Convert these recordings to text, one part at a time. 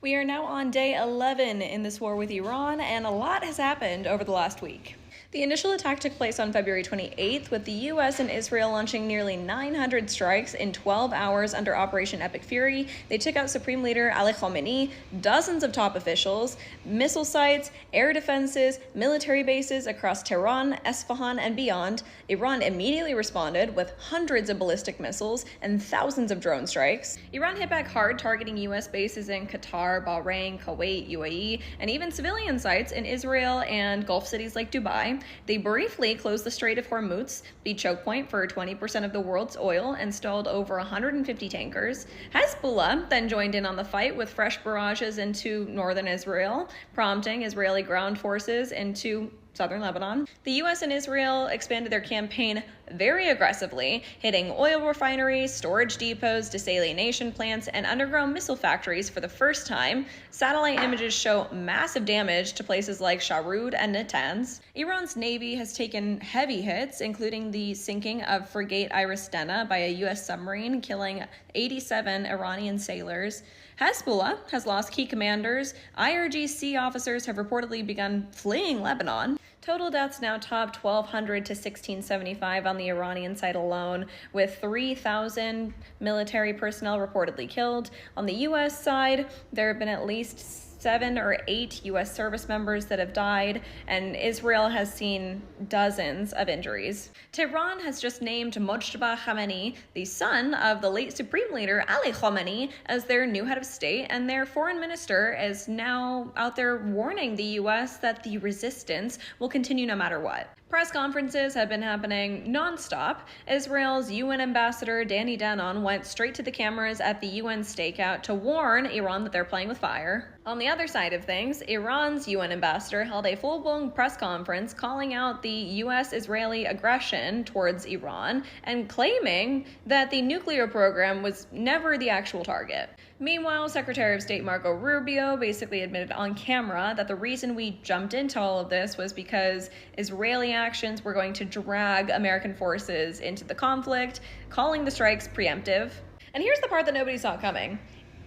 We are now on day 11 in this war with Iran, and a lot has happened over the last week. The initial attack took place on February 28th, with the US and Israel launching nearly 900 strikes in 12 hours under Operation Epic Fury. They took out Supreme Leader Ali Khamenei, dozens of top officials, missile sites, air defenses, military bases across Tehran, Esfahan, and beyond. Iran immediately responded with hundreds of ballistic missiles and thousands of drone strikes. Iran hit back hard, targeting US bases in Qatar, Bahrain, Kuwait, UAE, and even civilian sites in Israel and Gulf cities like Dubai. They briefly closed the Strait of Hormuz, the choke point for 20% of the world's oil, and stalled over 150 tankers. Hezbollah then joined in on the fight with fresh barrages into northern Israel, prompting Israeli ground forces into southern Lebanon. The US and Israel expanded their campaign very aggressively, hitting oil refineries, storage depots, desalination plants, and underground missile factories for the first time. Satellite images show massive damage to places like Sharud and Natanz. Iran's navy has taken heavy hits, including the sinking of frigate Iris Dena by a US submarine, killing 87 Iranian sailors. Hezbollah has lost key commanders. IRGC officers have reportedly begun fleeing Lebanon. Total deaths now top 1,200 to 1,675 on the Iranian side alone, with 3,000 military personnel reportedly killed. On the U.S. side, there have been at least 7 or 8 U.S. service members that have died, and Israel has seen dozens of injuries. Tehran has just named Mojtaba Khamenei, the son of the late Supreme Leader Ali Khamenei, as their new head of state, and their foreign minister is now out there warning the U.S. that the resistance will continue no matter what. Press conferences have been happening nonstop. Israel's UN ambassador Danny Danon went straight to the cameras at the UN stakeout to warn Iran that they're playing with fire. On the other side of things, Iran's UN ambassador held a full-blown press conference calling out the US-Israeli aggression towards Iran and claiming that the nuclear program was never the actual target. Meanwhile, Secretary of State Marco Rubio basically admitted on camera that the reason we jumped into all of this was because Israeli actions were going to drag American forces into the conflict, calling the strikes preemptive. And here's the part that nobody saw coming.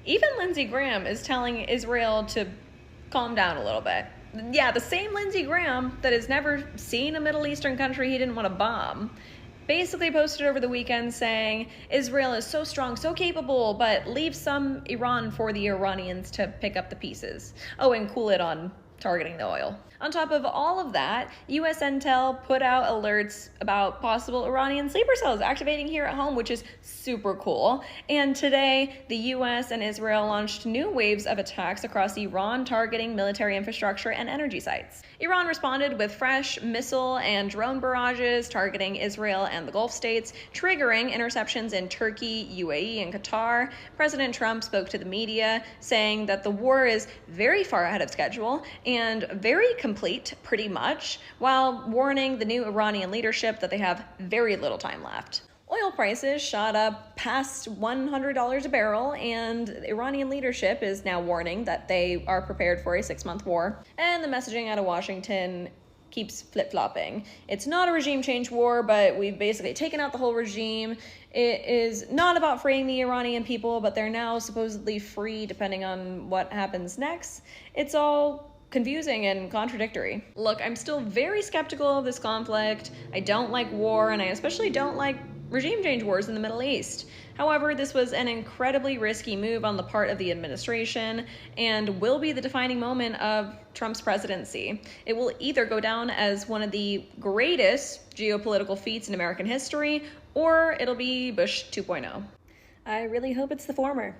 Even Lindsey Graham is telling Israel to calm down a little bit. Yeah, the same Lindsey Graham that has never seen a Middle Eastern country he didn't want to bomb basically posted over the weekend saying Israel is so strong, so capable, but leave some Iran for the Iranians to pick up the pieces. Oh, and cool it on targeting the oil. On top of all of that, US Intel put out alerts about possible Iranian sleeper cells activating here at home, which is super cool. And today, the US and Israel launched new waves of attacks across Iran, targeting military infrastructure and energy sites. Iran responded with fresh missile and drone barrages targeting Israel and the Gulf states, triggering interceptions in Turkey, UAE, and Qatar. President Trump spoke to the media, saying that the war is very far ahead of schedule and very complete, pretty much, while warning the new Iranian leadership that they have very little time left. Oil prices shot up past $100 a barrel, and the Iranian leadership is now warning that they are prepared for a 6-month war. And the messaging out of Washington keeps flip-flopping. It's not a regime change war, but we've basically taken out the whole regime. It is not about freeing the Iranian people, but they're now supposedly free depending on what happens next. It's all confusing and contradictory. Look, I'm still very skeptical of this conflict. I don't like war, and I especially don't like regime change wars in the Middle East. However, this was an incredibly risky move on the part of the administration and will be the defining moment of Trump's presidency. It will either go down as one of the greatest geopolitical feats in American history, or it'll be Bush 2.0. I really hope it's the former.